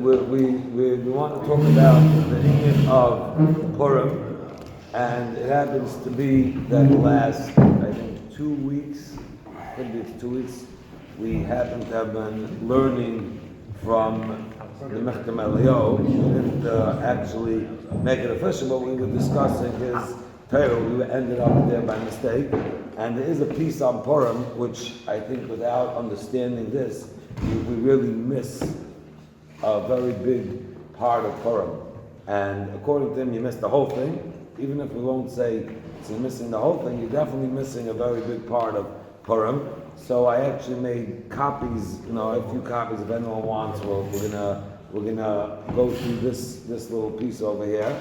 we want to talk about the inyan of Purim, and it happens to be that the last, I think, 2 weeks, could be 2 weeks, we happen to have been learning from the Mechtam Elio. We didn't actually make it official, but we were discussing his Torah. We ended up there by mistake. And there is a piece on Purim, which I think without understanding this, we really miss a very big part of Purim. And according to him, you missed the whole thing. Even if we won't say you're missing the whole thing, you're definitely missing a very big part of Purim. So I actually made copies, a few copies if anyone wants. We're gonna go through this little piece over here.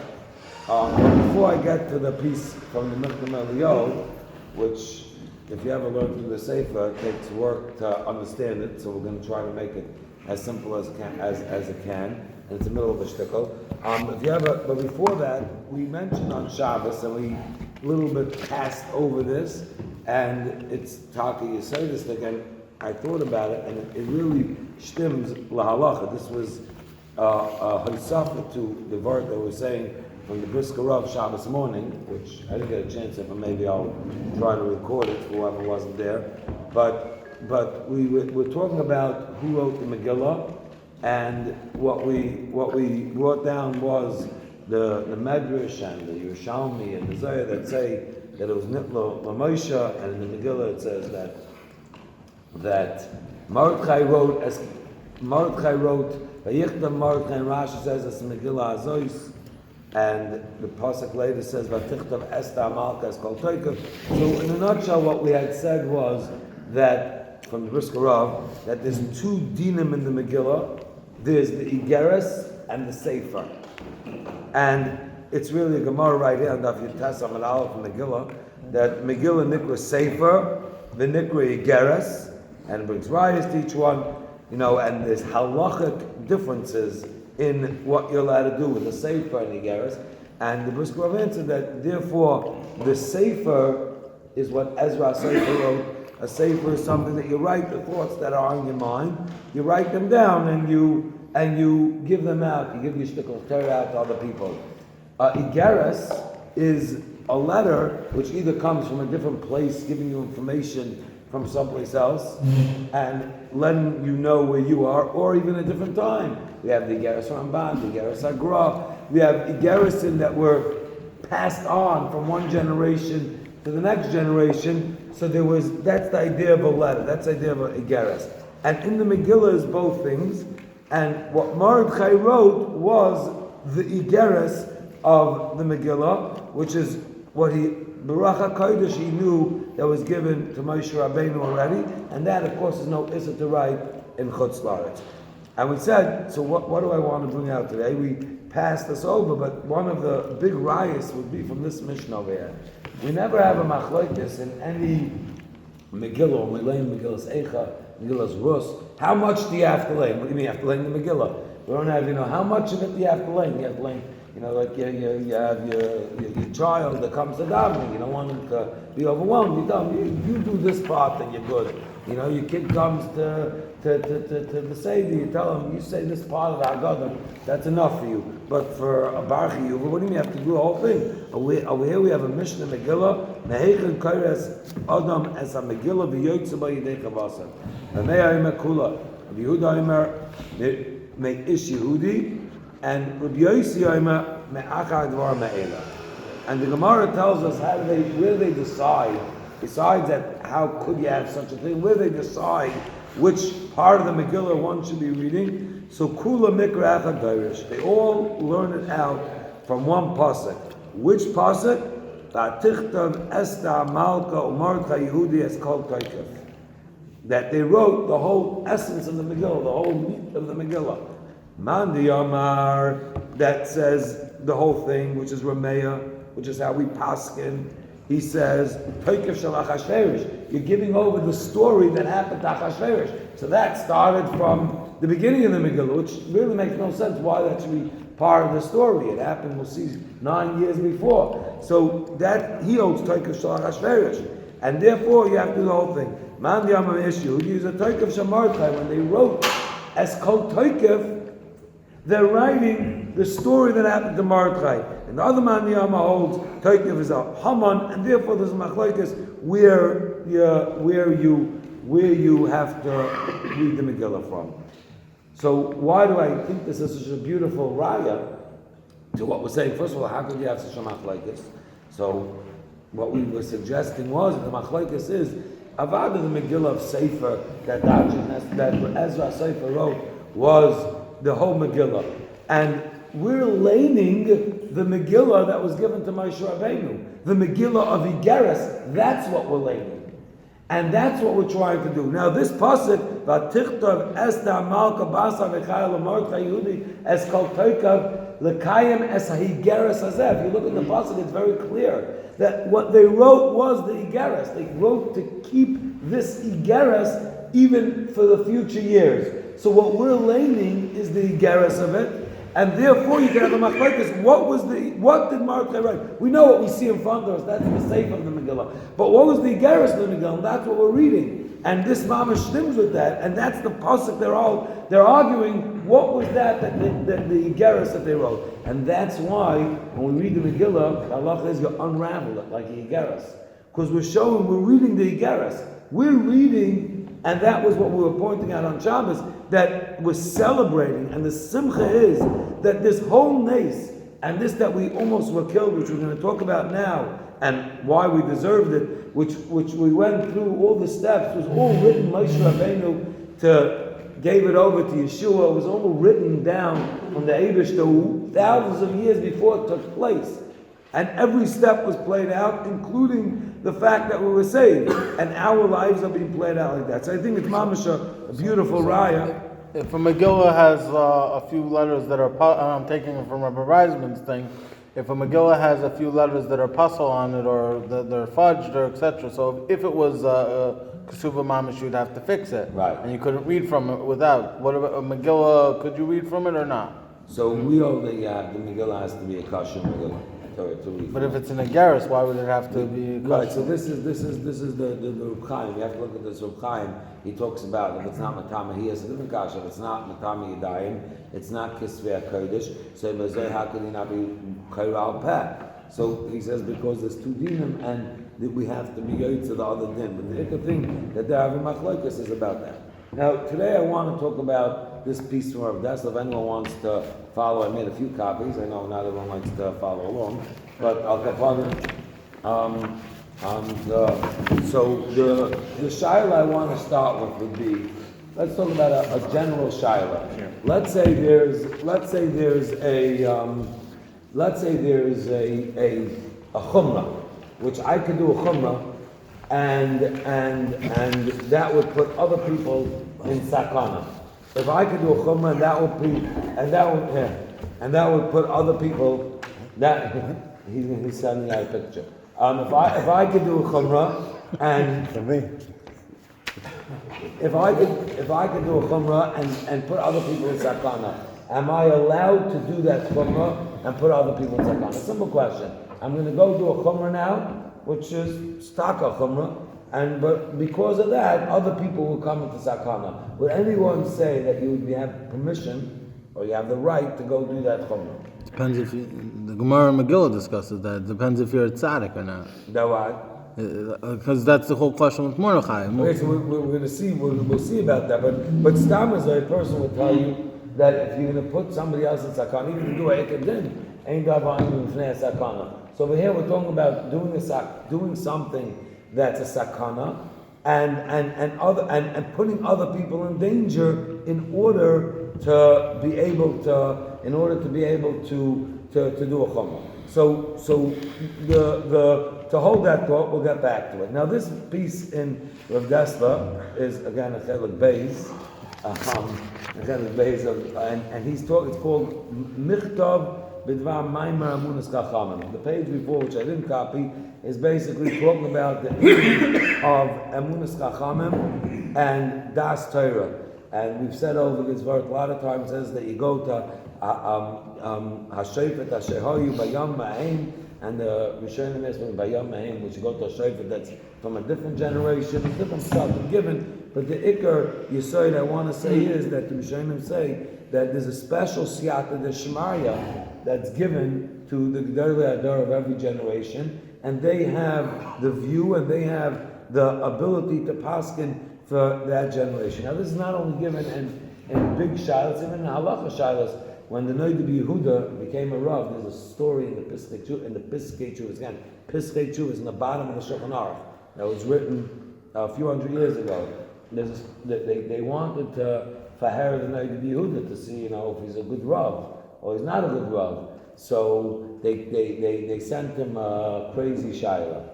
But before I get to the piece from the Mechtam Elio, which if you ever learn through the Sefer, it takes work to understand it. So we're going to try to make it as simple as it can. And it's the middle of a shtickle. But before that, we mentioned on Shabbos, and we a little bit passed over this, and it's Taki Yisodis again. I thought about it, and it really stims lahalacha. This was a hisafa to the word that we're saying from the Brisker Rav Shabbos morning, which I didn't get a chance of, but maybe I'll try to record it for whoever wasn't there. But we're talking about who wrote the Megillah, and what we brought down was the Medrash and the Yerushalmi and the Zohar that say that it was Nitlo LaMoshe, and in the Megillah it says that Mordechai wrote Vayichtam Mordechai, and Rashi says it's Megillah Azois. And the pasuk later says, "Vatichtav Esther Malka es kol toikav." So, in a nutshell, what we had said was that from the Brisker Rav that there's two dinim in the Megillah. There's the Igeres and the Sefer, and it's really a Gemara right here on Daf Yutes Amud Aleph from Megillah that Megillah Nikra Sefer, the Nikra Igeres, and it brings rayas to each one, and there's halachic differences in what you're allowed to do with the Sefer and Igeres. And the Brisker Rav answered that, therefore, the Sefer is what Ezra Sefer wrote. A Sefer is something that you write the thoughts that are on your mind. You write them down and you give them out. You give your shtickle Torah out to other people. Igeres is a letter which either comes from a different place, giving you information from someplace else, and letting you know where you are, or even a different time. We have the Igeres Ramban, the Igeres Agra. We have Igeresin that were passed on from one generation to the next generation. So that's the idea of a letter. That's the idea of a Igeres. And in the Megillah is both things. And what Mordechai wrote was the Igeres of the Megillah, which is what Baruch HaKodesh he knew that was given to Moshe Rabbeinu already. And that, of course, is no issa to write in Chutz La'aretz. And we said, so what do I want to bring out today? We passed this over, but one of the big rayas would be from this Mishnah over here. We never have a machlokes in any Megillah, when we learn Megillah's Eicha, Megillah's Rus. How much do you have to learn? What do you mean you have to learn the Megillah? We don't have, how much of it do you have to learn? You have to learn, like you have your child that comes to davening. You don't want him to be overwhelmed. You tell him, you do this part and you're good. Your kid comes to the Seder, you tell him, you say this part of the Haggadah, that's enough for you. But for a Bar Chiyuv, what do you mean you have to do the whole thing? Over here we have a Mishnah Megillah, Meheichen Kores Adam as a Megillah v'yoytze b'yidei chavasa. V'mei ha'ymer kula, Rabbi Yehuda ha'ymer me'ish Yehudi, and Rabbi Yossi ha'ymer me'achar dvar me'ela. And the Gemara tells us where they decide, besides that, how could you have such a thing, where they decide which part of the Megillah one should be reading. So Kula Mikra Echad Dorish, they all learn it out from one pasuk. Which pasuk? Vatichtav Esther Malka U'Mordechai Yehudi es kol toikav. That they wrote the whole essence of the Megillah, the whole meat of the Megillah. Mandi Yamar, that says the whole thing, which is Rameya, which is how we paskin. He says, Toikav shel Achashverosh. You're giving over the story that happened to Achashverosh. So that started from the beginning of the Megillah, which really makes no sense why that should be part of the story. It happened, we'll see, 9 years before. So that he holds Toikav shel Achashverosh. And therefore you have to do the whole thing. Man Yamam Issue, he used a Toikav shel Mordechai when they wrote Es Kol Toikav. they're writing the story that happened to Mordechai. And the other man, Yama, holds Toikev is a Haman, and therefore there's a machlokes where you have to read the Megillah from. So why do I think this is such a beautiful raya to what we're saying? First of all, how could you have such a machlokes? So what we were suggesting was that the machlokes is Avad of the Megillah of Sefer that Ezra Sefer wrote was the whole Megillah, and we're laning the Megillah that was given to Moshe Rabbeinu, the Megillah of Igeres. That's what we're laning. And that's what we're trying to do. Now this pasuk, Vatichtav Esther Malka Basa V'Chayil Mordechai Yehudi Es Kol Toikav L'Kayim Es HaHigeres Hazeh. If you look at the pasuk, it's very clear that what they wrote was the Igeres. They wrote to keep this Igeres even for the future years. So what we're laning is the Igeres of it. And therefore, you can have a machlokes. What did Mordechai write? We know what we see in front of us. That's the sefer of the Megillah. But what was the Igeres of the Megillah? And that's what we're reading. And this mamash stems with that. And that's the pasuk. They're arguing what was that the Igeres that they wrote. And that's why when we read the Megillah, Allah is going to unravel it like the Igeres, because we're reading the Igeres. We're reading. And that was what we were pointing out on Shabbos, that we're celebrating, and the simcha is that this whole nace, and this that we almost were killed, which we're going to talk about now, and why we deserved it, which we went through all the steps, was all written, Moshe Rabbeinu gave it over to Yeshua, it was all written down from the Eibishter thousands of years before it took place. And every step was played out, including the fact that we were saved. And our lives are being played out like that. So I think it's mamash a beautiful raya. If a Megillah has a few letters that are, I'm taking it from Rabbi Reisman's thing, if a Megillah has a few letters that are puzzle on it, or that they're fudged, or etc., so if it was Kesuva Mamash, you'd have to fix it. Right. And you couldn't read from it without. What about a Megillah, could you read from it or not? So we only have, the Megillah has to be a kosher Megillah. But if it's in a Geras, why would it have to be kosher? Right, so this is the Reb Chaim. You have to look at this Reb Chaim. He talks about if it's not Matama, he has a different kasha. If it's not Matama Yadayim, it's not Kisvei HaKodesh, so how could he not be Kair al Peh? So he says because there's two dinim and that we have to be yoyt to the other din. But the other thing that the Avi Machlokes is about that. Now today I want to talk about this piece from Rav Dessler. If anyone wants to follow, I made a few copies. I know not everyone likes to follow along, but I'll get one. So the shiur I want to start with would be, let's talk about a general shiur. Let's say there's a chumrah, which I could do a chumrah, and that would put other people in sakana. If I could do a chumrah, and that would put other people. That he's sending out a picture. If I could do a chumrah, and if I could do a chumrah and put other people in sakana, am I allowed to do that chumrah and put other people in sakana? Simple question. I'm going to go do a chumrah now, which is staka chumrah, but because of that, other people will come into sakana. Would anyone say that you would have permission or you have the right to go do that chumrah? Depends if the Gemara and Megillah discusses that. It depends if you're a tzaddik or not. That why? Because that's the whole question with Mordechai. Okay, so we're going to see. We'll see about that. But Stam is a person will tell you that if you're going to put somebody else in sakana, even to do a ekadin, ain't davayim v'fnei sakana. So over here we're talking about doing something that's a sakana, and putting other people in danger in order to be able to do a chumrah. So to hold that thought, we'll get back to it. Now this piece in Rav Dessler is again a chelik beis, and he's talking. It's called Michtav B'dvar Maimar Amunas Chachamim. The page before, which I didn't copy, is basically talking about the issue of Amunas Chachamim and Das Torah. And we've said over this verse a lot of times, says that you go to Hashayfet Hashehoyu Bayam Ma'aim, and the Rishonim is from Bayam Ma'aim, which you go to a Shayfet that's from a different generation, different stuff given. But the Iker Yisoid I want to say is that the Rishonim say that there's a special siyata deshmaya that's given to the Gedolei Hador of every generation, and they have the view and they have the ability to paskin for that generation. Now, this is not only given in big shilas, even in halacha shilas. When the Noda Yehuda became a Rav, there's a story in the Piskei Teshuvos. Again, Piskei Teshuvos is in the bottom of the Shulchan Aruch. That was written a few hundred years ago. They wanted to faher the Noda Yehuda to see, if he's a good Rav or he's not a good Rav. So they sent him a crazy shaila.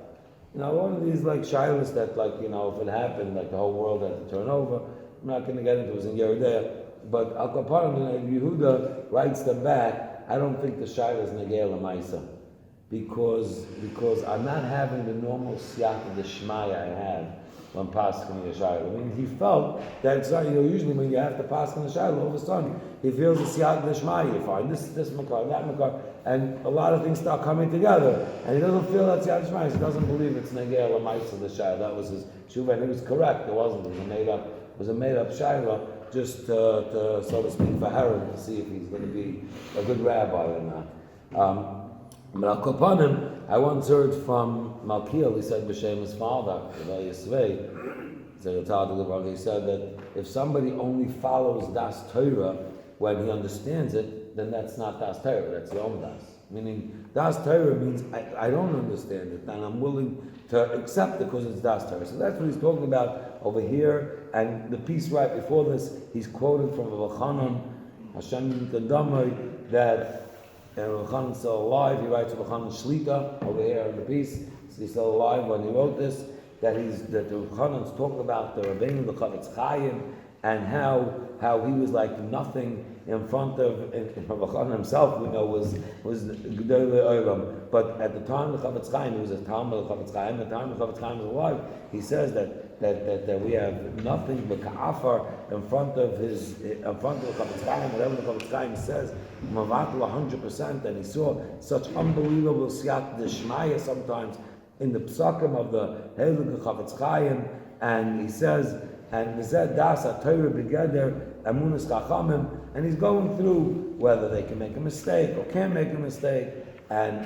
One of these shilas that if it happened, the whole world had to turn over. I'm not going to get into it. It was in Yeridea. But Al Kaparim Yehuda writes them back. I don't think the shaila is negei l'maisa, because I'm not having the normal siyata d'shmaya I have when paskin the shaila. I mean, he felt that it's not, usually when you have to paskin the shaila, all of a sudden he feels the siyata d'shmaya. You find this makar, that makar, and a lot of things start coming together, and he doesn't feel that siyata d'shmaya. He doesn't believe it's negei l'maisa the shaila. That was his tshuva, and it was correct. It wasn't. It was a made up shaila. Just to, so to speak, for Herod to see if he's going to be a good rabbi or not. But Al Kopanim, I once heard from Malkiel, he said b'shem his father, Rabbi Yosef, he said that if somebody only follows Das Torah when he understands it, then that's not Das Torah, that's Yom Das. Meaning, Das Torah means I don't understand it, and I'm willing to accept it because it's Das Torah. So that's what he's talking about over here. And the piece right before this, he's quoting from Rav Chanan, Hashem Kadamai, that Rav Chanan's still alive. He writes Rav Chanan Shlita over here in the piece. So he's still alive when he wrote this. That Rav Chanan's talking about the Rabbeinu, the Chavetz Chaim, and how he was like nothing in front of Rav Chanan himself. We know was Gedolei Olam. But at the time the Chavetz Chaim, he was a Talmud of Chavetz Chaim. At the time the Chavetz Chaim was alive, he says that we have nothing but ka'afar in front of the Chavetz Chaim. Whatever the Chavetz Chaim says, mavatul 100%. And he saw such unbelievable siyat d'shmaya sometimes in the psakim of the Heilige Chavetz Chaim, and he says, and Mized Das HaTorah Begeder Amunas Chachamim, and he's going through whether they can make a mistake or can't make a mistake, and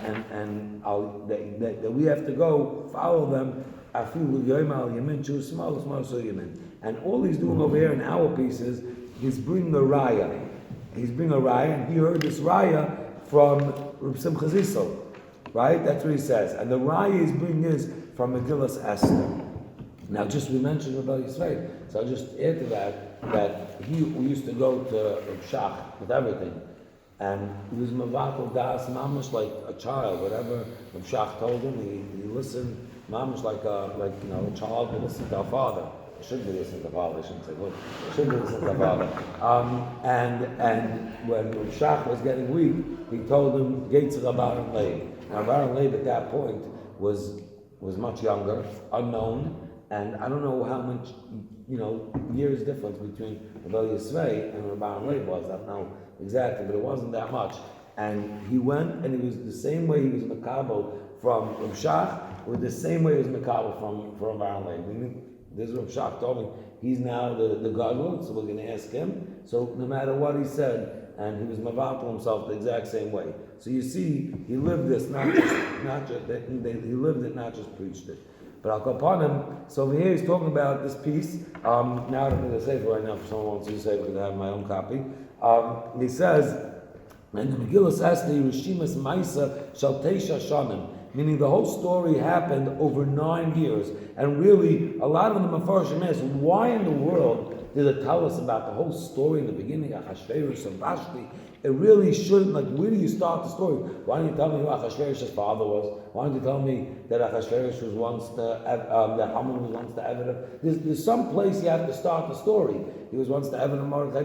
that we have to go follow them. And all he's doing over here in our pieces, he's bringing a raya. And he heard this raya from Reb Simcha Zissel, right? That's what he says. And the raya he's bringing is from Megillas Esther. Now, just we mentioned Rabbi Yisrael, so I'll just add to that we used to go to Reb Shach with everything, and he was Mavakel Das Mamash like a child. Whatever Reb Shach told him, he listened Mamash like a child would listen to a father. Should be listening to a father. I shouldn't say would. Should be listening to a father. And when Reb Shach was getting weak, he told him Gates of Baron Leib. Now Baron Leib at that point was much younger, unknown. And I don't know how much, years difference between Rabbi Yisrael and Rabbi Leib was. I don't know exactly, but it wasn't that much. And he went, and it was the same way he was Makabo from Rav Shach, or the same way he was Makabo from Rabbi Leib. This Rav Shach told me he's now the Gadol, so we're going to ask him. So no matter what he said, and he was Mavato himself the exact same way. So you see, he lived this, he lived it, not just preached it. But I'll go upon him. So over here he's talking about this piece. Now I'm going to say for right now, if someone wants to say, because I have my own copy. He says, and the Megillah says, the Yerushimas Maisa Shal Teisha Shanim, meaning the whole story happened over 9 years. And really, a lot of the Mefarshim ask, why in the world did it tell us about the whole story in the beginning, Achashverosh and Vashti? It really shouldn't, where do you start the story? Why don't you tell me who Achashverosh's father was? Why don't you tell me that Achashverosh was once that Haman was once the Eved? There's some place you have to start the story. He was once the Eved of Mordechai.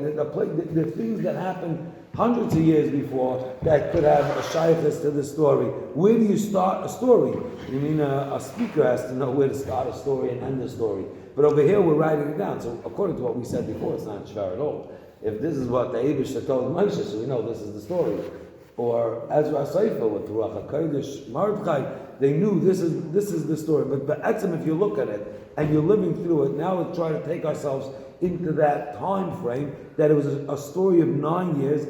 The things that happened hundreds of years before that could have a shaykhus to the story. Where do you start a story? You mean a speaker has to know where to start a story and end the story. But over here we're writing it down. So according to what we said before, it's not shvar at all. If this is what the Eibush told Moshe, so we know this is the story. Or Ezra Sefer with Ruach HaKodesh, Mordechai, they knew this is the story. But Etzem, if you look at it and you're living through it, now let's try to take ourselves into that time frame that it was a story of 9 years,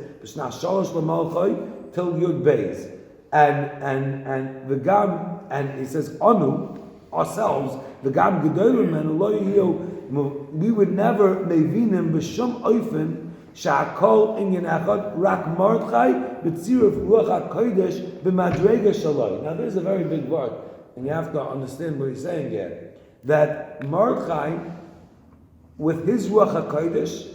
till Yud Beis. And the Gam, and he says, Anu, ourselves, the Gam Gedolim and we would never mevinim b'shum oifen sha'akol inyan echad rak Mordechai b'tziruf ruach hakodesh b'madrega shaloi. Now there's a very big word, and you have to understand what he's saying here. That Mordechai, with his ruach hakodesh,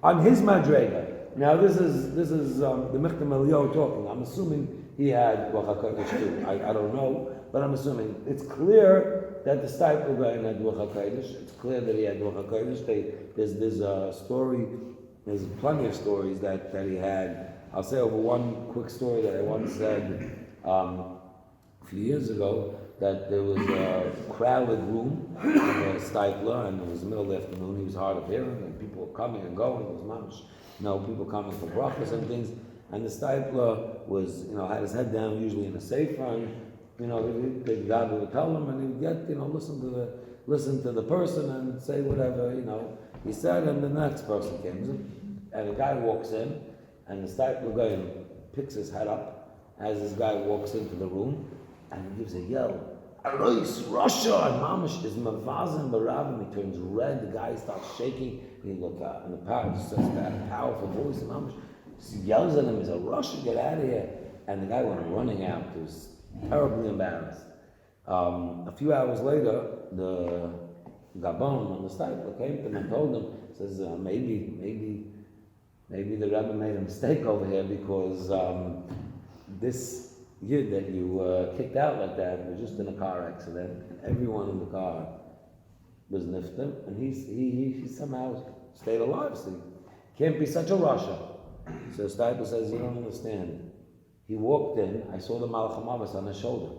on his madrega. Now this is the Michtam Eliyahu talking. I'm assuming he had ruach hakodesh too. I don't know, but I'm assuming it's clear that the Steipler guy had Ruach HaKodesh. It's clear that he had Ruach HaKodesh. There's a story, there's plenty of stories that he had. I'll say over one quick story that I once said a few years ago, that there was a crowded room in the Steipler, and it was the middle of the afternoon. He was hard of hearing, and people were coming and going. It was mamish, people coming for brachas and things. And the Steipler was, had his head down, usually in a safe run. The God would tell him, and he would get, listen to the person and say whatever, he said, and the next person came. And a guy walks in, and the Steipler guy picks his head up as this guy walks into the room, and he gives a yell, Arois, Russia! And Mamash is Mavazim Barabim, he turns red, the guy starts shaking, and he looks out, and the power says that powerful voice, and Mamash yells at him, he says, Russia, get out of here. And the guy went running out. He was terribly embarrassed. A few hours later, the Gabon on the Steipler came to him and told him, says, maybe the Rebbe made a mistake over here, because this Yid that you kicked out like that was just in a car accident, and everyone in the car was niftim, and he somehow stayed alive. So he can't be such a Russia. So Steipler says, you don't understand. He walked in, I saw the Malach HaMavis on his shoulder.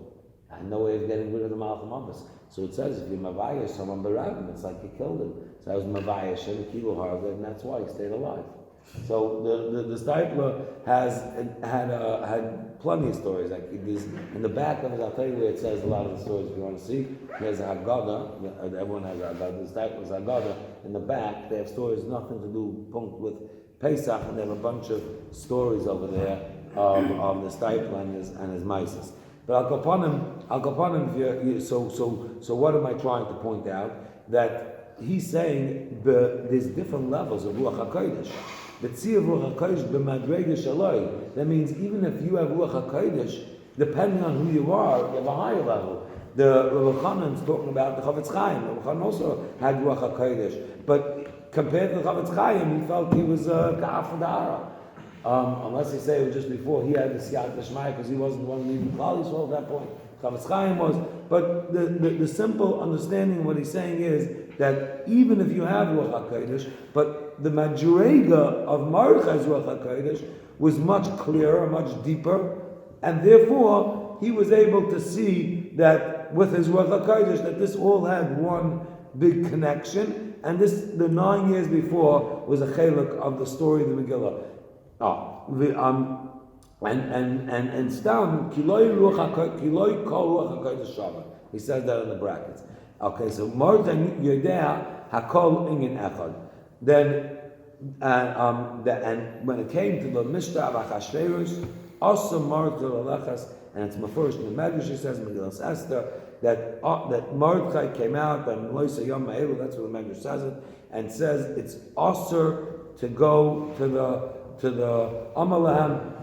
I had no way of getting rid of the Malach HaMavis. So it says, if you mavaya someone berabim, it's like you killed him. So I was mavaya shem kilo harga, and that's why he stayed alive. So the Steipler had plenty of stories. Like in the back of it, I'll tell you where it says a lot of the stories if you want to see. There's a Haggadah, everyone has a Haggadah, the Steipler's Haggadah. In the back, they have stories nothing to do with Pesach, and they have a bunch of stories over there of the Steipler and his mices. But I'll go upon him. So what am I trying to point out? That he's saying there's different levels of Ruach HaKodesh. The Tzir of Ruach HaKodesh b'madrega shaloi. That means even if you have Ruach HaKodesh, depending on who you are, you have a higher level. The Rabbi Chanan's talking about the Chavetz Chaim. Rabbi Chanan also had Ruach HaKodesh, but compared to the Chavetz Chaim, he felt he was Ka'af Da'ara. Unless they say it was just before he had the Siyat L'Shmai, because he wasn't the one who needed Klal Yisrael at that point. Chavetz Chaim was. But the simple understanding, what he's saying is that even if you have Ruach HaKodesh, but the Madrega of Mordechai's Ruach HaKodesh was much clearer, much deeper, and therefore he was able to see that with his Ruach HaKodesh, that this all had one big connection, and the 9 years before was a chelik of the story of the Megillah. And stam kiloi kol ruach hakodesh shava. He says that in the brackets. Okay, so Mordechai yodea hakol inyan echad. Then and when it came to the Mishnah of Achashverosh, also Mordechai lalachas, and it's Mefurish in the Medrash. He says Megillas Esther that Mordechai came out and Loisa Yom Ma'elu. That's what the Medrash says it, and says it's also to go to the Amalahem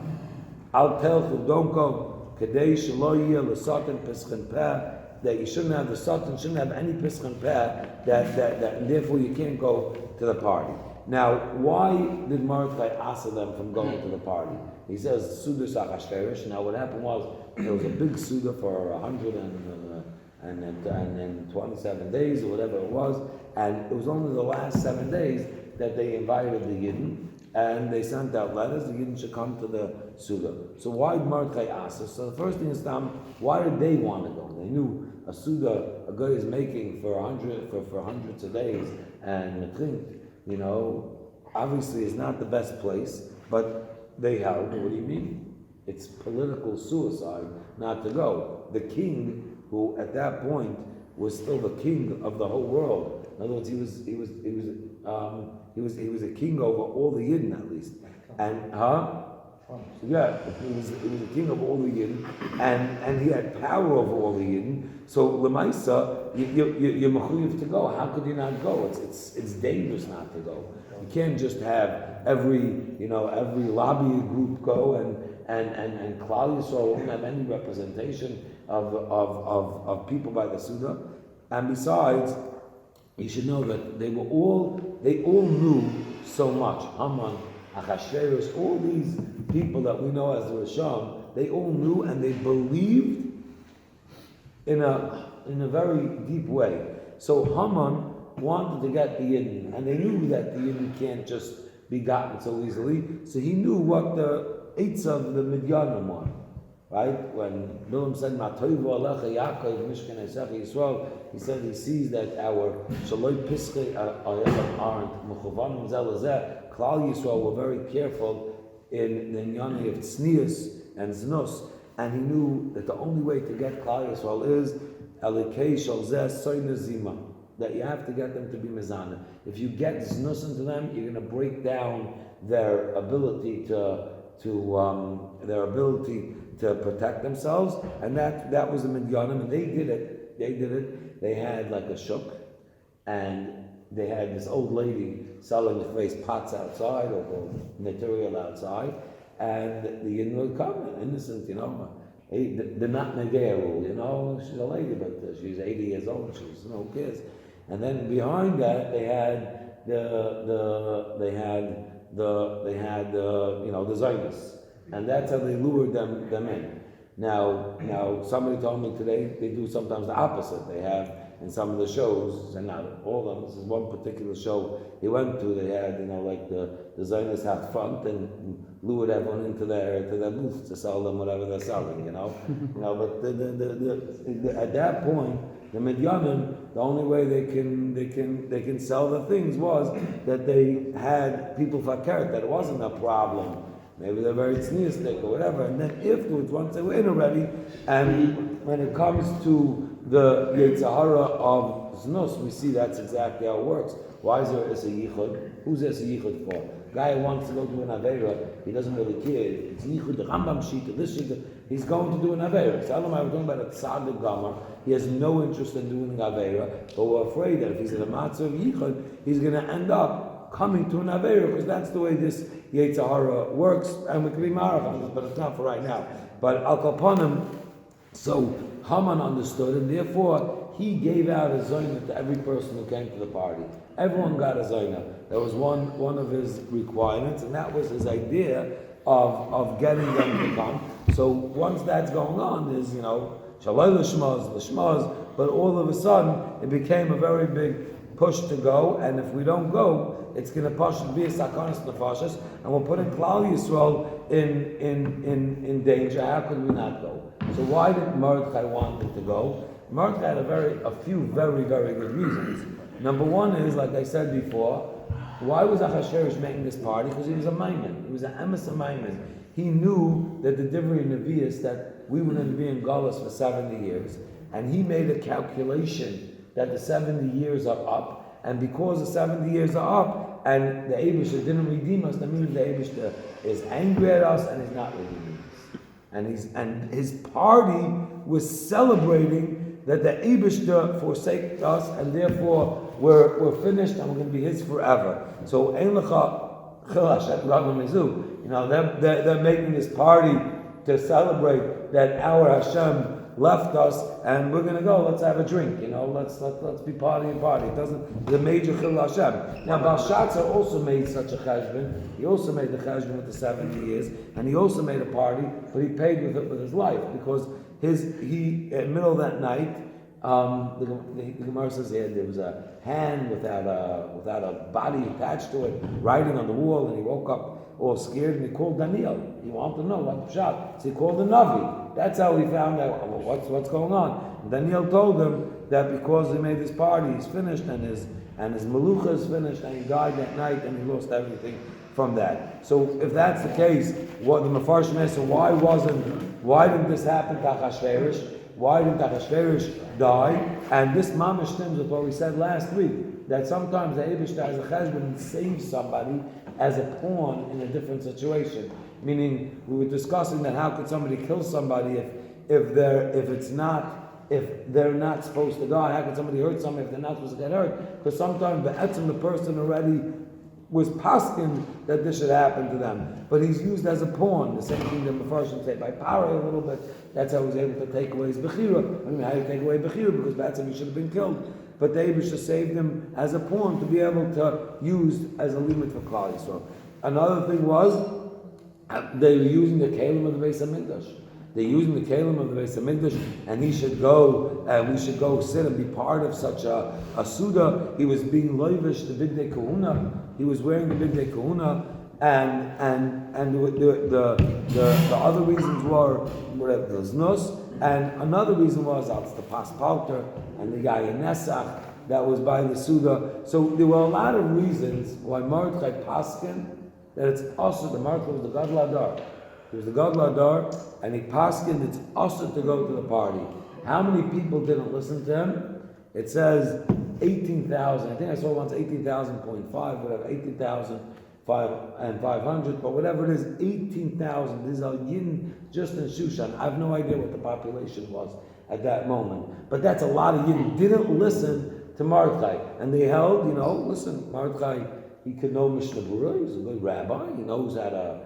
Al Telchu, don't go Kadei Shelo Yeh L'Satan Pischin Peh, that you shouldn't have the Satan, shouldn't have any Pischin Peh, that and therefore you can't go to the party. Now, why did Mordechai ask them from going to the party? He says Suda Achashverosh. Now, what happened was there was a big Suda for 127 days or whatever it was, and it was only the last 7 days that they invited the Yidden, and they sent out letters. The Yidden should come to the Suda. So why did Mordechai ask us? So the first thing is, why did they want to go? They knew a Suda a guy is making for hundreds of days, and obviously is not the best place, but they held. What do you mean? It's political suicide not to go. The king, who at that point was still the king of the whole world. In other words, he was He was a king over all the Yidden at least, and yeah, he was a king over all the Yidden, and he had power over all the Yidden. So Lemaisa, you're mechuyev to go. How could you not go? It's dangerous not to go. You can't just have every lobby group go and Klal Yisrael won't have any representation of people by the Suda. And besides, you should know that they all knew so much. Haman, Achashverosh, all these people that we know as the Rishon, they all knew and they believed in a very deep way. So Haman wanted to get the Yidden, and they knew that the Yidden can't just be gotten so easily. So he knew what the eights of the Midyanim were. Right? When Bilam said, Matoivu Alecha Yaakov Mishkan Esecha Yisrael, he said he sees that our Shaloi Piskei aren't Mechuvanim Zelazeh. Klal Yisrael were very careful in the Inyani of Tznius and Znus, and he knew that the only way to get Klal Yisrael is Elikei Shalzeh Soyne Zima, that you have to get them to be Mizana. If you get Znus into them, you're going to break down their ability to protect themselves, and that was the Midyanim, and they did it. They had like a shuk, and they had this old lady selling the face pots outside or material outside, and the Yidden would come, innocent, they're not Negea rule, she's a lady, but she's 80 years old, she's no kids. And then behind that, they had the Zionists. And that's how they lured them in. Now, somebody told me today they do sometimes the opposite. They have in some of the shows, and not all of them. This is one particular show he went to. They had, like the Zionists out front and lured everyone into their booths to sell them whatever they're selling. But at that point, the Midyanim, the only way they can sell the things was that they had people fakert, that it wasn't a problem. Maybe they're very tzniusnik or whatever, and then afterwards, once they were in already, and when it comes to the Yetzirah of Znus, we see that's exactly how it works. Why is there a yichud? Who's there a yichud for? Guy who wants to go do an Aveira, he doesn't really care. It's yichud, the Rambam Shita, this Shita, he's going to do an Aveira. So I was talking about a Tzad Gamar, he has no interest in doing an Aveira, but we're afraid that if he's in a matzah of yichud, he's going to end up coming to an Aveira, because that's the way this Yetzirah works, and we can be married on this, but it's not for right now. But Al Kaponim, so Haman understood, and therefore he gave out a zoyna to every person who came to the party. Everyone got a zoyna. That was one of his requirements, and that was his idea of getting them to come. So once that's going on, there's shalai l'shmaz, but all of a sudden it became a very big push to go, and if we don't go, it's going to push be a sakanas nefashos, and we're putting Klal Yisrael in danger. How could we not go? So why did Mordechai want him to go? Mordechai had a few very, very good reasons. Number one is, like I said before, why was Achashverosh making this party? Because he was a Maimon. He was an emes Maimon. He knew that the Divrei Nevi'us, that we were going to be in Galus for 70 years, and he made a calculation that the 70 years are up, and because the 70 years are up, and the Eibishter didn't redeem us, that means the Eibishter is angry at us and is not redeeming us. And his party was celebrating that the Eibishter forsaked us, and therefore we're finished and we're going to be his forever. So Ein Lecha Chil Hashem Gadol Mizu. They're making this party to celebrate that our Hashem left us, and we're going to go. Let's have a drink. Let's be party. It doesn't. The major Chil Hashem. Now Belshazzar also made such a cheshbon. He also made the cheshbon with the 70 years, and he also made a party, but he paid with it with his life, because in the middle of that night, the Gemara says there was a hand without a body attached to it, writing on the wall, and he woke up all scared, and he called Daniel. He wanted to know what shot, so he called the Navi. That's how he found out what's going on. And Daniel told him that because he made this party, he's finished, and his melucha is finished, and he died that night, and he lost everything from that. So if that's the case, what the Mefarshim asked, so why didn't this happen to Achashverosh? Why didn't Achashverosh die? And this mamash stems with what we said last week. that sometimes the Eibishter as a cheshbon saves somebody as a pawn in a different situation. Meaning, we were discussing that how could somebody kill somebody if they're not supposed to die? How could somebody hurt somebody if they're not supposed to get hurt? Because sometimes the person already was paskin that this should happen to them, but he's used as a pawn. The same thing that Mepharshim say by power a little bit. That's how he was able to take away his bechira. I mean, how do you take away bechira? Because that's how he should have been killed. But the Eibusha saved him as a pawn to be able to use as a limit for Klal Yisrael. Another thing was they were using the kelim of the Beis Hamikdash. They're using the kelim of the Beis Hamikdash, and he should go. We should go sit and be part of such a suda. He was being loivish the big day kahuna. He was wearing the big day kahuna, and the other reasons were the znus, and another reason was that's the pas palter and the guy in Nesach that was by the suda. So there were a lot of reasons why Mordechai paskin that it's also the Mordechai was the Gadol Hadar. He was the Gadol Hadar, and he paskin it's also to go to the party. How many people didn't listen to him? It says 18,000. I think I saw once 18,000.5, whatever, 18,500, but whatever it is, 18,000. This is a yin just in Shushan. I have no idea what the population was at that moment, but that's a lot of yin. Didn't listen to Mordechai, and they held, listen, Mordechai, he could know Mishnah Berurah. He's a good rabbi. He knows how to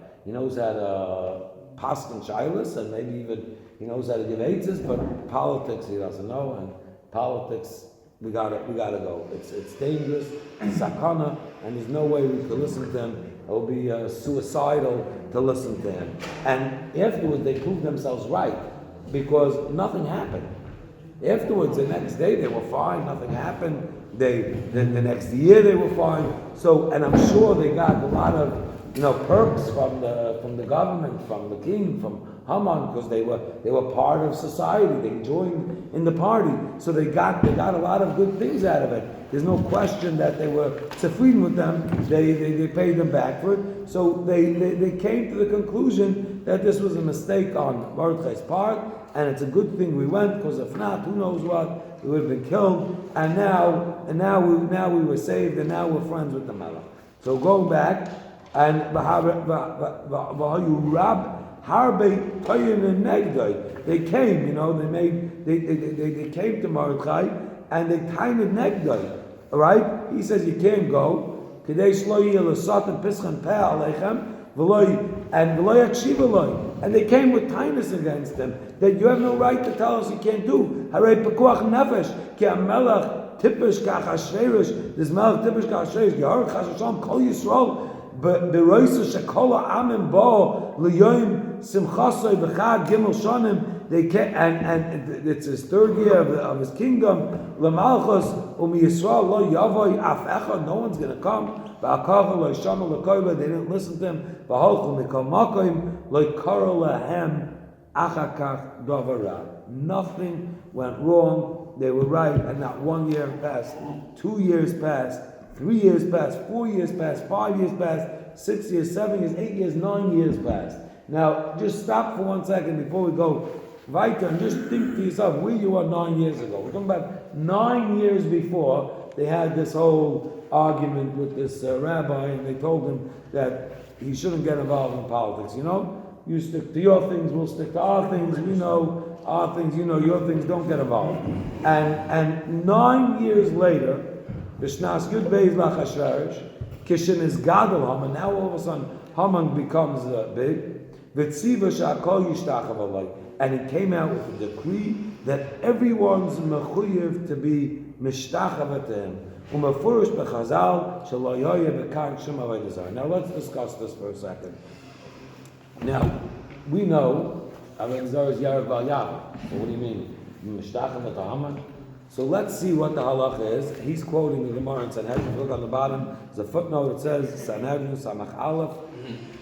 paskin shilas, and maybe even he knows how to give eitzes, but politics he doesn't know, and politics we gotta go. It's dangerous, it's sakana, and there's no way we could listen to him. It will be suicidal to listen to him. And afterwards they proved themselves right because nothing happened. Afterwards, the next day they were fine. Nothing happened. The next year they were fine. So, and I'm sure they got a lot of perks from the government, from the king, from Haman, because they were part of society. They joined in the party, so they got a lot of good things out of it. There's no question that they were tzefrin with them. They paid them back for it. So they came to the conclusion that this was a mistake on Mordechai's part, and it's a good thing we went, because if not, who knows what, we would have been killed. And now we were saved, and now we're friends with the Melech. So going back. And they came, they came to Mordechai and they tied negdai. All right, he says you can't go. And they came with kindness against them that you have no right to tell us you can't do. This melech tipish kachashverish, Yehor chashasham kol Yisrael. But the Roisa Shekola Amim Bo Liyoim Simchasoi B'Chad Gimel Shonim. They came, and it's his third year of his kingdom. L'Malchus Yisrael Lo Yavoi Af Echad. No one's going to come. V'Akacha Lo Yishama L'Koyla. They didn't listen to him. V'Holchu Mikol Makoim Lo Yikaro Lahem Achakach Dovara. Nothing went wrong. They were right, and not 1 year passed, 2 years passed. 3 years passed, 4 years passed, 5 years passed, 6 years, 7 years, 8 years, 9 years passed. Now, just stop for 1 second before we go weiter and just think to yourself where you were 9 years ago. We're talking about 9 years before they had this whole argument with this rabbi, and they told him that he shouldn't get involved in politics. You stick to your things, we'll stick to our things. We know our things, your things. Don't get involved. And 9 years later. B'shnas Yud Beis Lachashverish, Kishin is Gadol Haman. Now all of a sudden Haman becomes big. V'tziva she'akol yishtachav alay, and he came out with a decree that everyone's mechuyev to be mishtachavah to him. Umefurish b'chazal shelo yoyeh b'kar shum avodah zarah. Now let's discuss this for a second. Now we know avodah zarah is Yarav Bal Yav. What do you mean mishtachavah to Haman? So let's see what the halacha is. He's quoting the Gemara in Sanhedrin. Look on the bottom. There's a footnote. It says Sanhedrin Samach Aleph,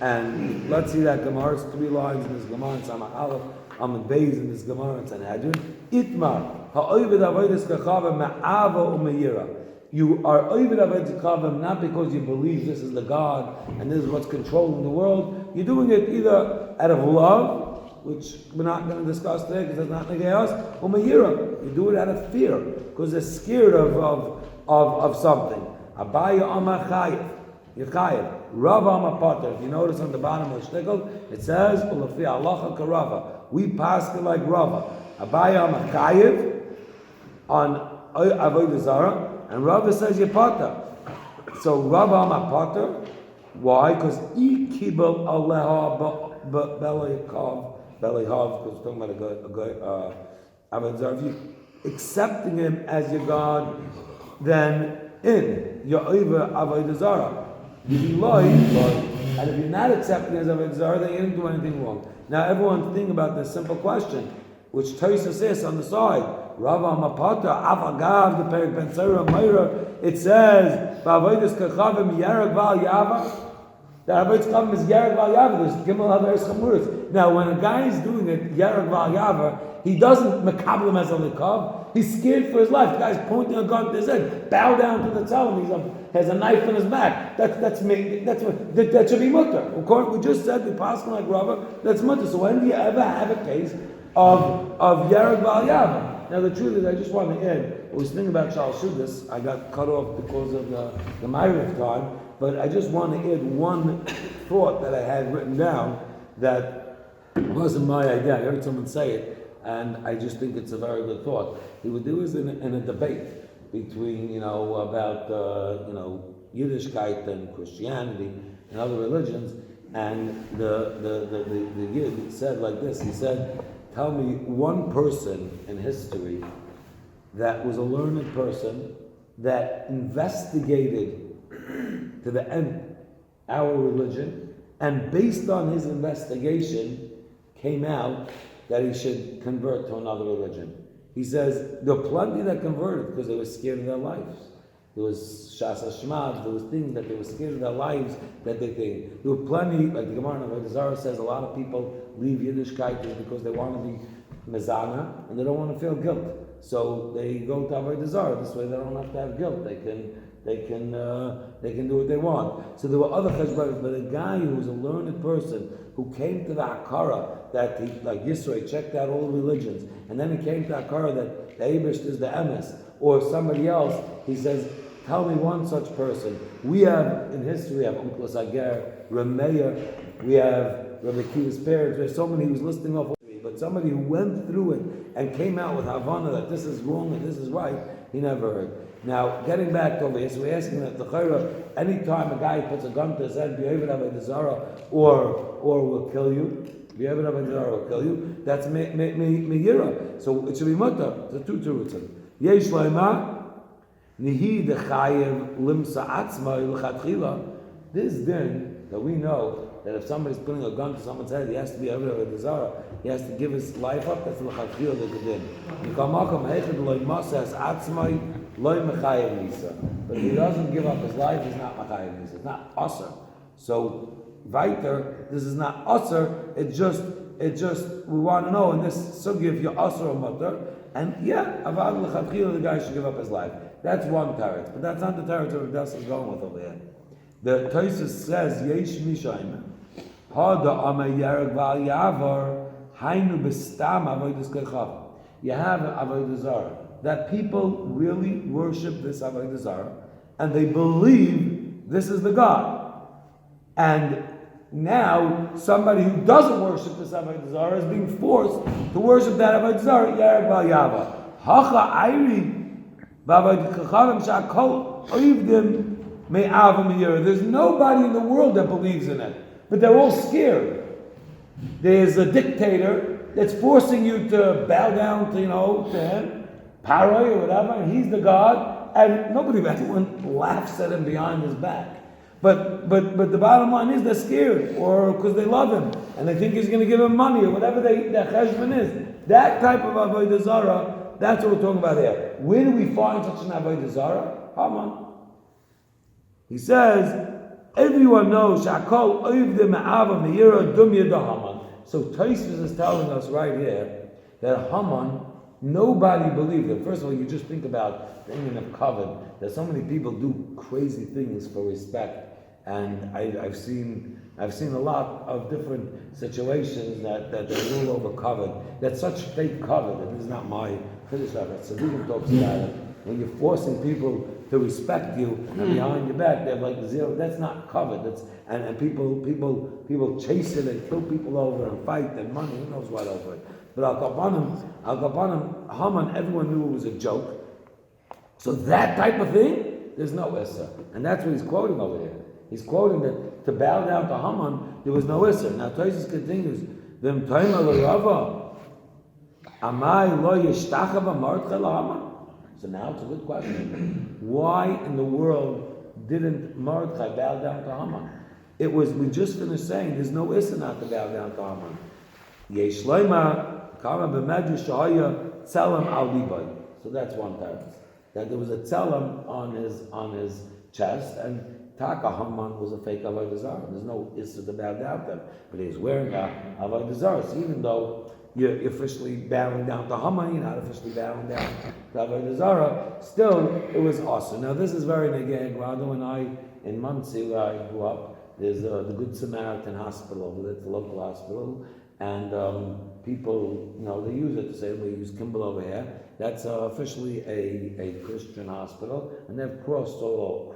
and let's see that Gemara. It's 3 lines in this Gemara in Samach Aleph. Amud Beis in this Gemara in Sanhedrin. Itmar ha'oived avodas kachavim ma'ava u'meira. You are oived avodas kachavim not because you believe this is the God and this is what's controlling the world. You're doing it either out of love, which we're not going to discuss today because it's not negay us, or mayira. You do it out of fear because they're scared of of something. Abaya Amar Chayev. Yechayev. Rava Amar Pater. If you notice on the bottom of the shtickle, it says, Ulafi Halacha Karava. We pass it like Rava. Abaya Amar Chayev on Avodah Zarah, and Rava says Yepater. So Rava Amar Pater. Why? Because Ikibel Aleha Belehav, because we're talking about Avodah Zarah. If you accepting him as your God, then in your over Avodah Zarah. And if you're not accepting as Avodah Zarah, then you didn't do anything wrong. Now everyone think about this simple question, which Tosfos says on the side. Rava Mapata Avagav the Perik Ben Sarah Meira. It says Ba'avodas Kachavim Yarag Val Yava. The Avodas Kachavim is Yarag Val Yava. There's Gimel Haveres Chamuris. Now when a guy is doing it Yarag Val Yava, he doesn't makabel him as a likav. He's scared for his life. The guy's pointing a gun to his head. Bow down to the tzalim. He has a knife in his back. That should be mutter. We just said we pass like rubber. That's mutter. So when do you ever have a case of Yarag Val Yava? Now the truth is, I just want to add. I was thinking about Shal Shudas. I got cut off because of the Ma'ariv time. But I just want to add one thought that I had written down that wasn't my idea. I heard someone say it. And I just think it's a very good thought. He would do is in a debate between, about, Yiddishkeit and Christianity and other religions. And the Yid said like this. He said, tell me one person in history that was a learned person that investigated to the end our religion, and based on his investigation came out that he should convert to another religion. He says there were plenty that converted because they were scared of their lives. There was Shas Hashmad, there was things that they were scared of their lives that they think. There were plenty, like the Gemara in Avodah Zarah says, a lot of people leave Yiddishkeit because they want to be mezana and they don't want to feel guilt. So they go to Avodah Zarah. This way they don't have to have guilt. They can do what they want. So there were other cheshbonos, but a guy who was a learned person who came to the Hakara that he, like Yisro, checked out all the religions, and then he came to the Hakara that the Eibush is the Emes, or somebody else. He says, tell me one such person. We have in history, we have Unkla Sager, Rameya, we have Rabbi Kiva's parents. There's so many who's listing off. But somebody who went through it and came out with Havana that this is wrong and this is right, he never heard. Now, getting back over here, so we're asking that the Chayra, anytime a guy puts a gun to his head, B'Yevid Avodah Zarah, or will kill you, B'Yevid Avodah Zarah will kill you, that's Me'yira. So it should be mutter. The two terutzim. Yesh Laima, Nihi Dechayev Limsa Atzma L'Chatchila. This din that we know that if somebody's putting a gun to someone's head, he has to be Avodah Avodah Zarah. He has to give his life up. That's L'Chatchila the Gedin. But if he doesn't give up his life, he's not Machayev Nisa. It's not Aser. So, weiter, this is not Aser. It just, we want to know in this sugi if you're Aser or Mutter. And yeah, Avad L'Chatchila, the guy should give up his life. That's one teretz. But that's not the teretz that Das is going with over here. The Tosfos says, Yesh Mishayim, Hada Amay Yarag Val Yavar, Hainu Bestam Avodas Kechav. You have Avodah Zarah. That people really worship this Avodah Zarah, and they believe this is the God. And now, somebody who doesn't worship this Avodah Zarah is being forced to worship that Avodah Zarah, Yarag Val Yavar. Hacha Ayri, B'Avodah Kechavim Sha'kol Oivdim, there's nobody in the world that believes in it, but they're all scared. There's a dictator that's forcing you to bow down to, to him, Paroi or whatever, and he's the God, and everyone laughs at him behind his back. But the bottom line is they're scared, or because they love him, and they think he's going to give them money, or whatever their cheshbon is. That type of Avodah Zarah, that's what we're talking about here. Where do we find such an Avodah Zarah? Haman. He says, everyone knows Shakol Oivde Me'ava Me'ira Dum Yeda Haman. So Tosfos is telling us right here that Haman, nobody believed him. First of all, you just think about the Indian of covet. That so many people do crazy things for respect, and I've seen a lot of different situations that they rule over covet. That's such fake covet. That is not my Chiddush. So we talks about it. when you're forcing people to respect you and behind your back, they're like zero. That's not covered. And people chase it and kill people over and fight and money, who knows what over it. But Al Kapanim, Haman, everyone knew it was a joke. So that type of thing, there's no Issa. And that's what he's quoting over here. He's quoting that to bow down to Haman, there was no Issa. Now Tosfos continues, V'im toima lo Rava, amai lo yishtachava Mordechai Haman. So now it's a good question. Why in the world didn't Mordechai bow down to Haman? We just finished saying there's no Issa not to bow down to Haman. Yesh loima kama b'medrash shahaya tzelem al libay. So that's one term. That there was a tzelem on his chest, and Taka Haman was a fake avodah zarah. There's no issue to bow down to him, but he was wearing a avodah zarah. So even though you're officially bowing down to Haman, you're not officially bowing down to avodah zarah. Still, it was awesome. Now this is very negeg. Rado and I in Monsey, where I grew up, there's the Good Samaritan Hospital. It's a local hospital, and people, they use it to say we use Kimball over here. That's officially a Christian hospital, and they have crosses all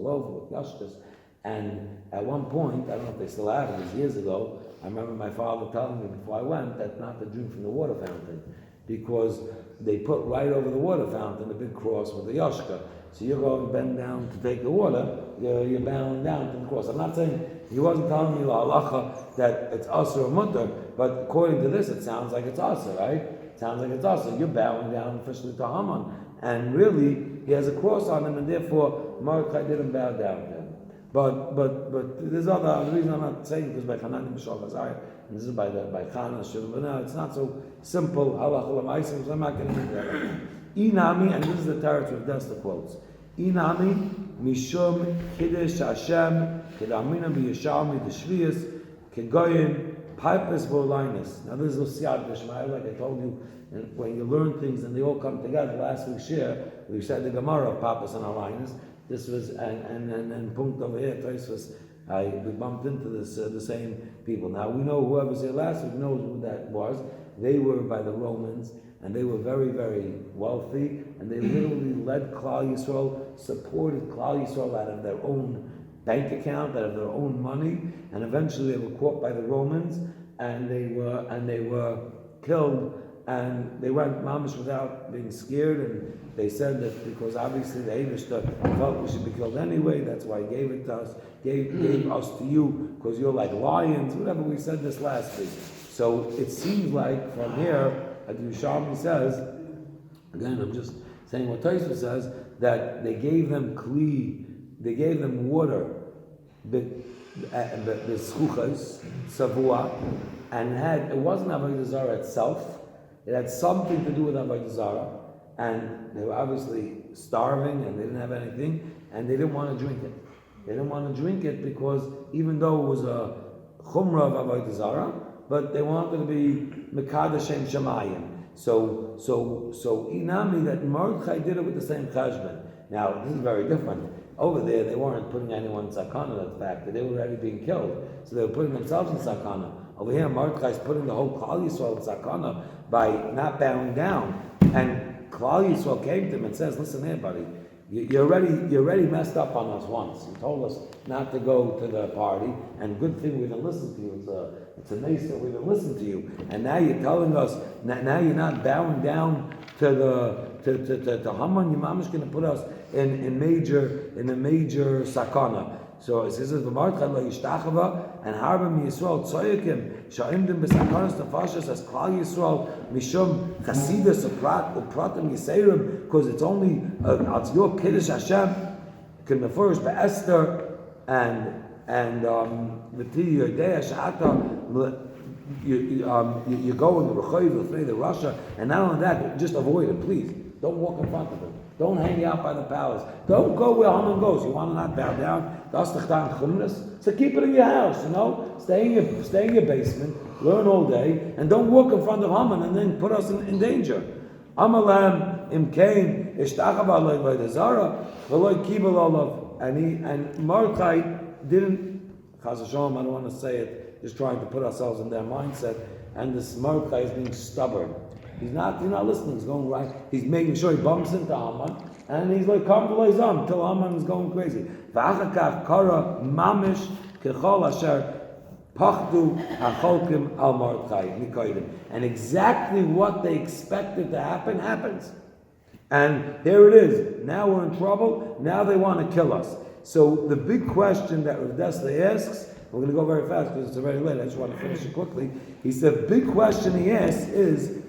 over with yashkas. And at one point, I don't know if they still have it, it was years ago, I remember my father telling me before I went that not to drink from the water fountain, because they put right over the water fountain a big cross with a yashka. So you're going to bend down to take the water, you're bowing down to the cross. I'm not saying, he wasn't telling me la halacha that it's asr or mutter, but according to this, it sounds like it's asr, right? It sounds like it's asr. You're bowing down officially to Haman, and really, he has a cross on him, and therefore, Mordechai didn't bow down to him. But there's the reason I'm not saying because by Hanan B'Shal Hazai, and this is by Chana Shul, but now it's not so simple. Halacha l'maisim, so I'm not going to do that. Inami, and this is the territory of that's the quotes. Inami mishum kiddush Hashem kedamina b'yeshalmi d'shviyas kegoyin pipus v'olinus. Now this is siyad d'shmai, like I told you, and when you learn things and they all come together. Last week's shiur, we said the Gemara of pipus and olinus. This was and punkt over here. Tosfos, we bumped into this the same people. Now we know whoever's here last week knows who that was. They were by the Romans, and they were very, very wealthy, and they literally led Klal Yisrael, supported Klal Yisrael out of their own bank account, out of their own money, and eventually they were caught by the Romans, and they were killed. And they went mamish without being scared, and they said that because obviously the Eivishter felt we should be killed anyway, that's why he gave it to us, gave us to you, because you're like lions, whatever, we said this last week. So it seems like from here, as Yerushalmi says, again I'm just saying what Tosfos says, that they gave them kli, they gave them water, the schuchas, savua, and it wasn't avodah zarah itself. It had something to do with avodah zarah, and they were obviously starving and they didn't have anything, and they didn't want to drink it. They didn't want to drink it because even though it was a chumrah of avodah zarah, but they wanted to be mekadosh and shemayim. So inami that Mordechai did it with the same cheshbon. Now this is very different. Over there, they weren't putting anyone in sakana. The fact that they were already being killed, so they were putting themselves in sakana. Over here, Mordechai is putting the whole Klal Yisrael in sakana by not bowing down. And Klal Yisrael came to him and says, "Listen here, buddy, you already messed up on us once. You told us not to go to the party, and good thing we didn't listen to you. It's a nice that we didn't listen to you. And now you're telling us now you're not bowing down to Haman. Your mom is going to put us in a major sakana." So it says, "V'martcha lo yishtachava and harbim Yisrael tzoyikim sha'imdim b'sakanas tefashas as Klal Yisrael mishum chasidus upratim yiseirim," because it's only it's your kiddush Hashem can mefurish be'Esther and v'ti yodei sha'ata you go in the Rechoiv with the Russia, and not only that, just avoid it, please. Don't walk in front of him. Don't hang out by the palace. Don't go where Haman goes. You want to not bow down? So keep it in your house, Stay in your basement, learn all day, and don't walk in front of Haman and then put us in danger. Amalam imkain ishtachav alay v'ydazara v'loy kibel olav. And Mordechai didn't, Chaz Hashem, I don't want to say it, just trying to put ourselves in their mindset, and this Mordechai is being stubborn. He's not listening. He's going right. He's making sure he bumps into Haman, and he's like, "Come to Leizam," till Haman is going crazy. V'achakach kara mamish kechol asher pachdu hacholkim al Mordechai mikoydim. And exactly what they expected to happen happens. And here it is. Now we're in trouble. Now they want to kill us. So the big question that Rav Dessler asks, we're going to go very fast because it's already late. I just want to finish it quickly. He said, the big question he asks is,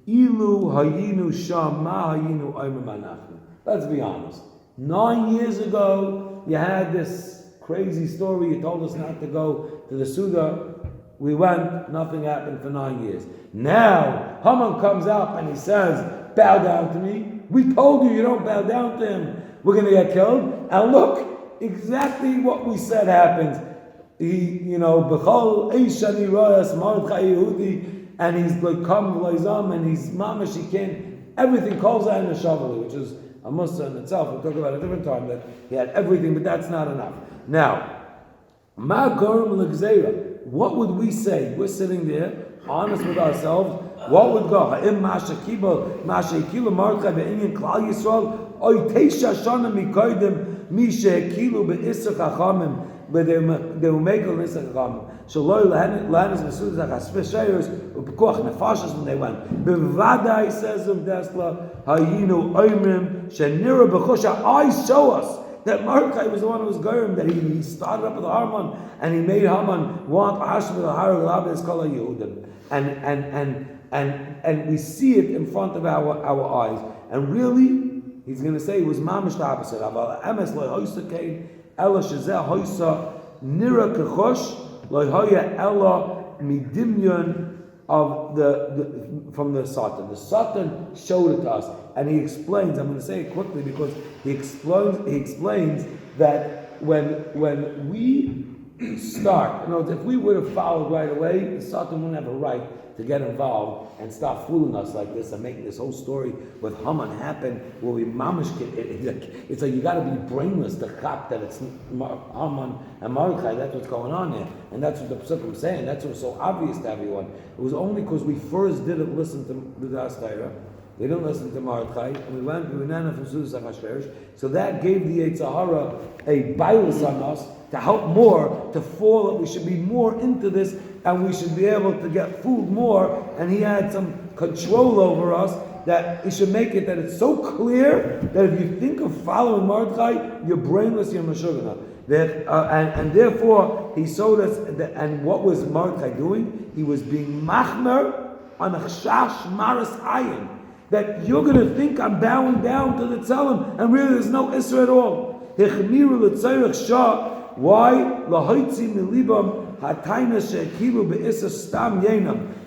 Ilu hayinu sham ma hayinu omer manachnu. Let's be honest. 9 years ago, you had this crazy story. You told us not to go to the Suda. We went. Nothing happened for 9 years. Now, Haman comes up and he says, bow down to me. We told you don't bow down to him. We're going to get killed. And look, exactly what we said happens. He, B'chol Eishani Royas Mordechai Yehudi, and he's like, come Leizam, and he's mamish, he can't, everything calls out in the Shavali, which is a Musa in itself. We'll talk about it a different time, that he had everything, but that's not enough. Now, Ma Gorim L'Gzeira, what would we say? We're sitting there, honest with ourselves. What would go? Ha'im Masha Kibel, Masha Kilu Mordechai Be'inyan Klal Yisrael, Oy Teisha Shana Mikoidim, Misha Kilu Be'isach HaChamim, but they will make a list of Chachamim. So loy lahanis mesudas achasfei shayros u'pekuach nefashos when they went. Bevadai says of Dessler, hayinu oimrim shenira b'chosha. Eyes show us that Mordechai was the one who was goyim, that he started up with Haman and he made Haman want Hashem with the Harag Labes Kol HaYehudim. And we see it in front of our eyes. And really, he's going to say it was mamish the opposite. Aval emes loy hoysa kein ela shezeh hoysa nira kechosh loy hoya ela midimyon of from the Satan. The Satan showed it to us, and he explains. I'm going to say it quickly because he explains that when we start, if we would have followed right away, the Satan wouldn't have a right to get involved and start fooling us like this and making this whole story with Haman happen where we mamish. It's like you got to be brainless to cop that it's Haman and Mordechai. That's what's going on here, and that's what the Pesukim is saying. That's what's so obvious to everyone. It was only because we first didn't listen to the Das Torah. We didn't listen to Mordechai, and we went from Sudas HaChashverosh. So that gave the Yetzer Hara a bias on us to help more, to fall, that we should be more into this, and we should be able to get food more, and he had some control over us, that he should make it that it's so clear that if you think of following Mordechai, you're brainless, you're Meshugana. And therefore, he showed us, and what was Mordechai doing? He was being machmer on a chash maras ayin, that you're going to think I'm bowing down to the tzelem, and really there's no Isra at all. Why?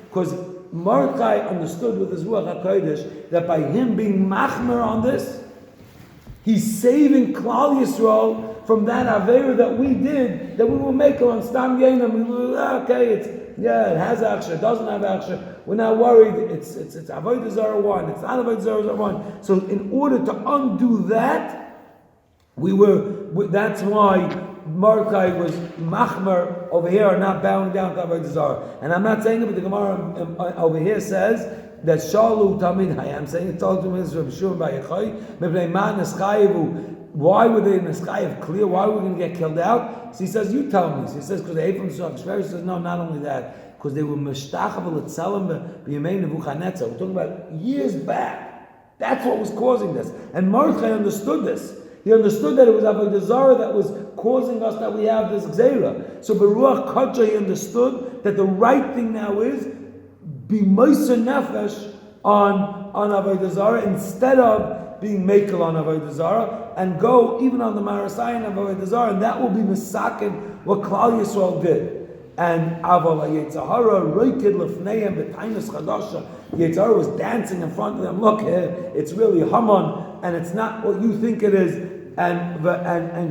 Because Mordechai understood with his Ruach HaKodesh that by him being machmer on this, he's saving Klal Yisrael from that Aveira that we did, that we will make on Stam Yenam. We will, it has Aksha, it doesn't have Aksha. We're not worried, it's Avodah Zarah 1, it's not Avodah Zarah 1. So in order to undo that, that's why Mordechai was machmer over here, not bowing down to Avodah Zarah. And I'm not saying it, but the Gemara over here says that Shalu Tamid Hay. I'm saying it told him this Rabbi Shimon Bar Yochai. Why were they in the sky of clear? Why were we going to get killed out? So he says, you tell me. So he says, because they ate from the Shach. He says, no, not only that, because they were meshtachav l'tzelem b'yemei Nebuchadnezzar. We're talking about years back. That's what was causing this. And Mordechai understood this. He understood that it was Avodah Zarah that was causing us that we have this Gzeira. So Beruach Kodshah, he understood that the right thing now is be Moser Nefesh on Avodah Zarah instead of being Mekel on Avodah Zarah, and go even on the Marasayan of Avodah Zarah, and that will be Mesakin what Klal Yisrael did. And Aval Yetzer Hara Roikid Lefneihem B'Tainis Chadasha. Yetzer Hara was dancing in front of them. Look here, it's really Haman, and it's not what you think it is. And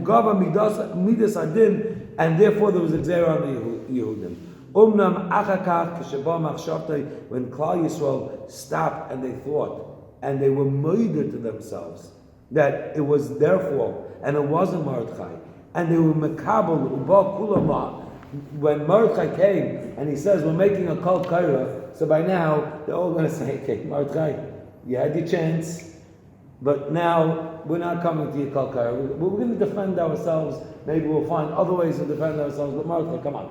Gava Midas Adin, and therefore there was a Gzeira on the Yehudim. Umnam Achakach K'Sheba Machshavtei, when Klal Yisrael stopped and they thought, and they were murdered to themselves that it was their fault and it wasn't Mordechai, and they were Mekabel Uba Kulama when Mordechai came and he says, we're making a kol kaira, so by now, they're all going to say, okay, Mordechai, you had your chance, but now we're not coming to your kol kaira. We're going to defend ourselves. Maybe we'll find other ways to defend ourselves, but Mordechai, come on.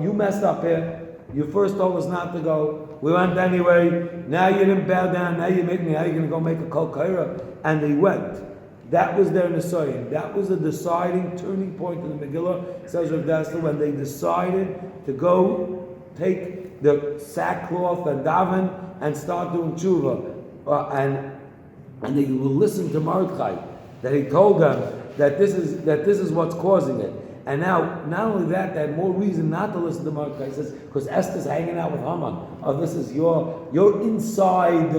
You messed up here. You first told us not to go. We went anyway. Now you didn't bow down. Now you're going to go make a kol kaira. And they went. That was their Nisayin. That was a deciding turning point in the Megillah, says Rav Dessler, when they decided to go take the sackcloth and daven and start doing tshuva. And they will listen to Mordechai, that he told them that this is what's causing it. And now, not only that, they had more reason not to listen to Mordechai. He says, because Esther's hanging out with Haman. Oh, this is your inside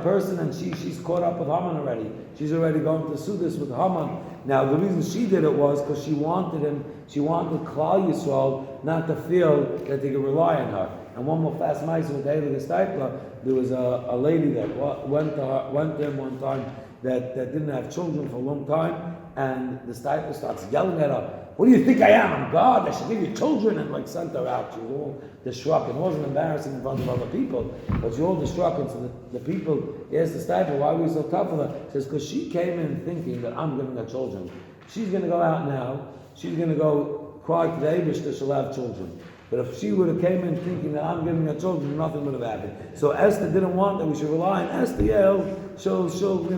person, and she's caught up with Haman already. She's already going to sue this with Haman. Now, the reason she did it was because she wanted Klal Yisrael not to feel that they could rely on her. And one more fast mice with Heilige Steipler, there was a lady that went to him one time that didn't have children for a long time, and the Steipler starts yelling at her, what do you think I am? I'm God, I should give you children, and sent her out. She was all distraught. It wasn't embarrassing in front of other people, but she was all distraught. And so the people asked the Steipler, why were you so tough with her? She says, because she came in thinking that I'm giving her children. She's going to go out now, she's going to go cry to the Eibush that she'll have children. But if she would have came in thinking that I'm giving her children, nothing would have happened. So Esther didn't want that we should rely on Esther. Yeah, she'll slip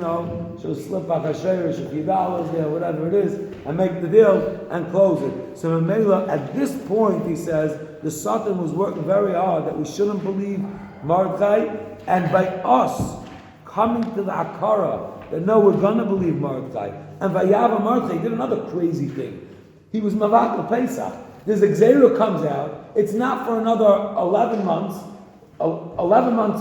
back her shayrish a few dollars there, whatever it is, and make the deal and close it. So Mamela, at this point, he says the Satan was working very hard that we shouldn't believe Mordechai, and by us coming to the Akara that no, we're gonna believe Mordechai. And Vayava Mordechai did another crazy thing. He was Mavakal Pesach. This Xera comes out, it's not for another 11 months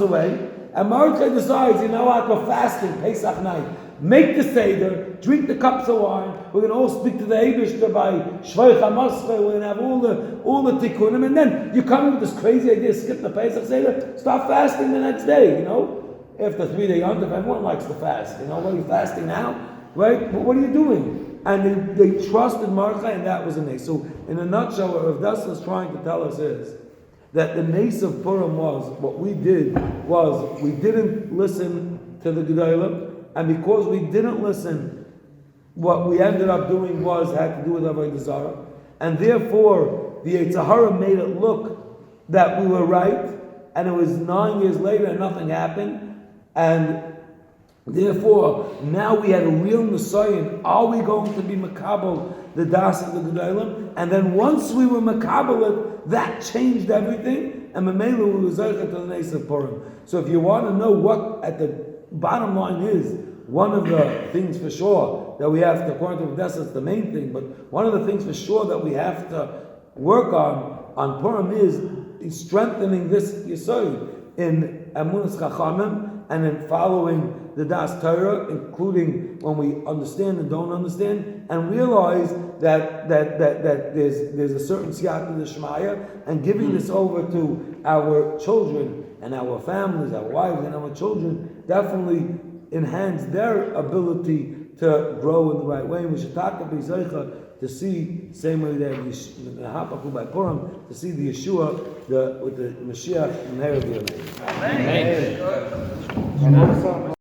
away, and Mordechai decides, you know what, we're fasting, Pesach night. Make the Seder, drink the cups of wine, we're going to all speak to the Eibishter by Shvei Chamasche, we're going to have all the tikkunim, and then you come with this crazy idea, skip the Pesach Seder, start fasting the next day, After 3 days, everyone likes to fast, what are you fasting now? Right? But what are you doing? And they trusted Mordechai, and that was a nace. So, in a nutshell, what Rav Dessler is trying to tell us is that the nace of Purim was, what we did was, we didn't listen to the Gedolim, and because we didn't listen, what we ended up doing had to do with Avodah Zarah, and therefore, the Yetzer Hara made it look that we were right, and it was 9 years later and nothing happened, and therefore, now we had a real Nisayin. Are we going to be Makabel, the Das of the Gedolim? And then once we were Makabel, that changed everything. And Mamela, we were Zeicha to the Nes of Purim. So if you want to know what at the bottom line is, one of the things for sure that we have to, according to Odessa, it's the main thing, but one of the things for sure that we have to work on Purim is strengthening this Yesod in Amunas Chachamim and in following the Das Torah, including when we understand and don't understand, and realize that there's a certain siyata d'shmaya, and giving this over to our children and our families, our wives and our children, definitely enhance their ability to grow in the right way. We should talk about Zeicha to see, same way that the Hapaku by Purim, to see the Yeshua with the Mashiach and Amen.